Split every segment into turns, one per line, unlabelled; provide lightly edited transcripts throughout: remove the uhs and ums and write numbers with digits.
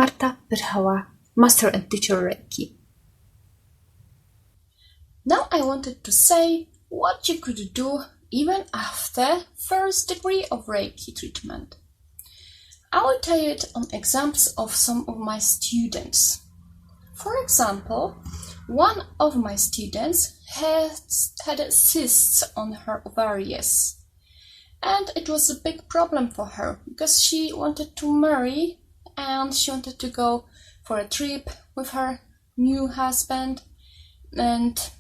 Marta Pyrchala, Master and Teacher Reiki. Now I wanted to say what you could do even after first degree of Reiki treatment. I will tell you it on examples of some of my students. For example, one of my students had cysts on her ovaries. And it was a big problem for her because she wanted to marry and she wanted to go for a trip with her new husband, and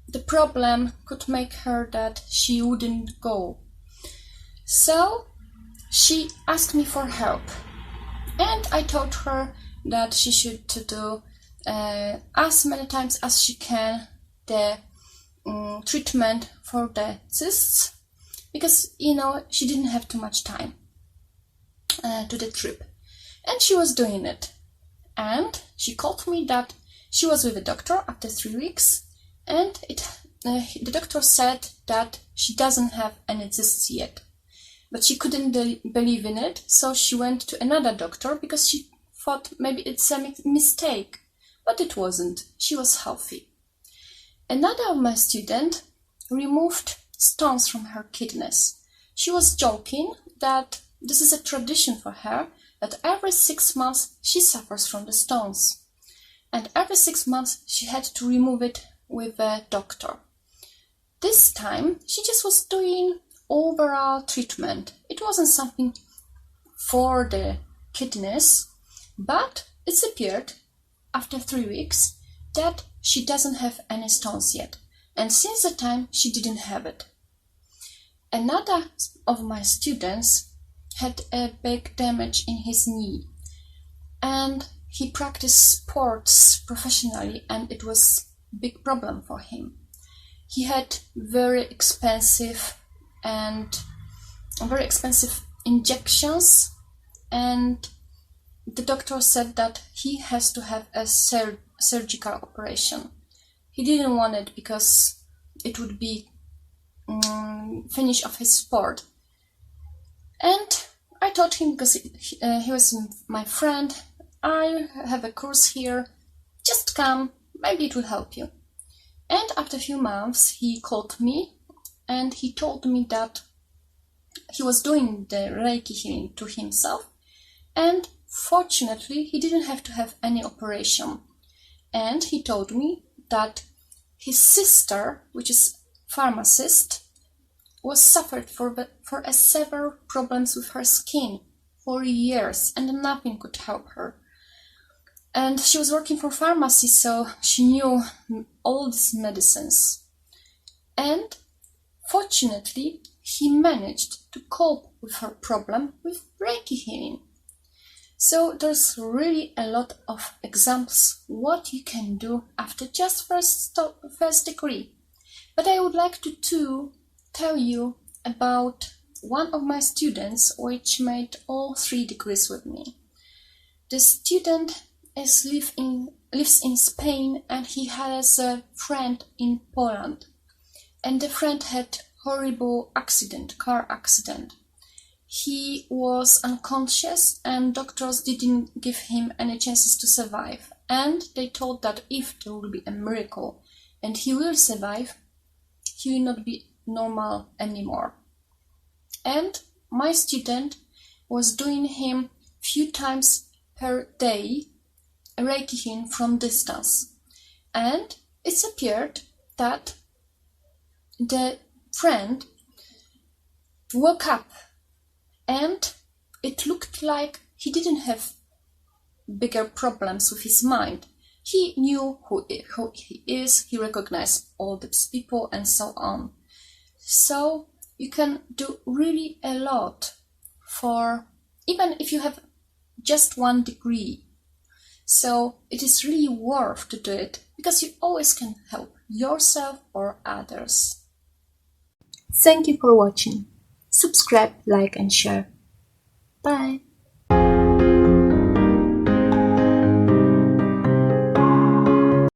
the problem could make her that she wouldn't go. So she asked me for help, and I told her that she should do as many times as she can the treatment for the cysts, because she didn't have too much time to the trip, and she was doing it. And she called me that she was with a doctor after 3 weeks, and the doctor said that she doesn't have any cysts yet, but she couldn't believe in it, so she went to another doctor because she thought maybe it's a mistake, but it wasn't. She was healthy. Another of my students removed stones from her kidneys. She was joking that this is a tradition for her, that every 6 months she suffers from the stones, and every 6 months she had to remove it with a doctor. This time she just was doing overall treatment. It wasn't something for the kidneys, but it appeared after 3 weeks that she doesn't have any stones yet, and since the time she didn't have it. Another of my students had a big damage in his knee, and he practiced sports professionally, and it was a big problem for him. He had very expensive injections, and the doctor said that he has to have a surgical operation. He didn't want it because it would be finish of his sport. And I told him, because he was my friend, I have a course here, just come, maybe it will help you. And after a few months he called me and he told me that he was doing the Reiki healing to himself, and fortunately he didn't have to have any operation. And he told me that his sister, which is pharmacist, was suffered for several problems with her skin for years, and nothing could help her. And she was working for pharmacy, so she knew all these medicines. And fortunately, he managed to cope with her problem with Reiki healing. So there's really a lot of examples what you can do after just first degree. But I would like to tell you about one of my students which made all 3 degrees with me. The student lives in Spain, and he has a friend in Poland, and the friend had horrible car accident. He was unconscious, and doctors didn't give him any chances to survive, and they told that if there will be a miracle and he will survive, he will not be normal anymore. And my student was doing him few times per day Reiki healing from distance, and it appeared that the friend woke up, and it looked like he didn't have bigger problems with his mind. He knew who he is, he recognized all these people, and so on. So you can do really a lot for, even if you have just 1 degree. So it is really worth to do it, because you always can help yourself or others. Thank you for watching. Subscribe, like and share. Bye.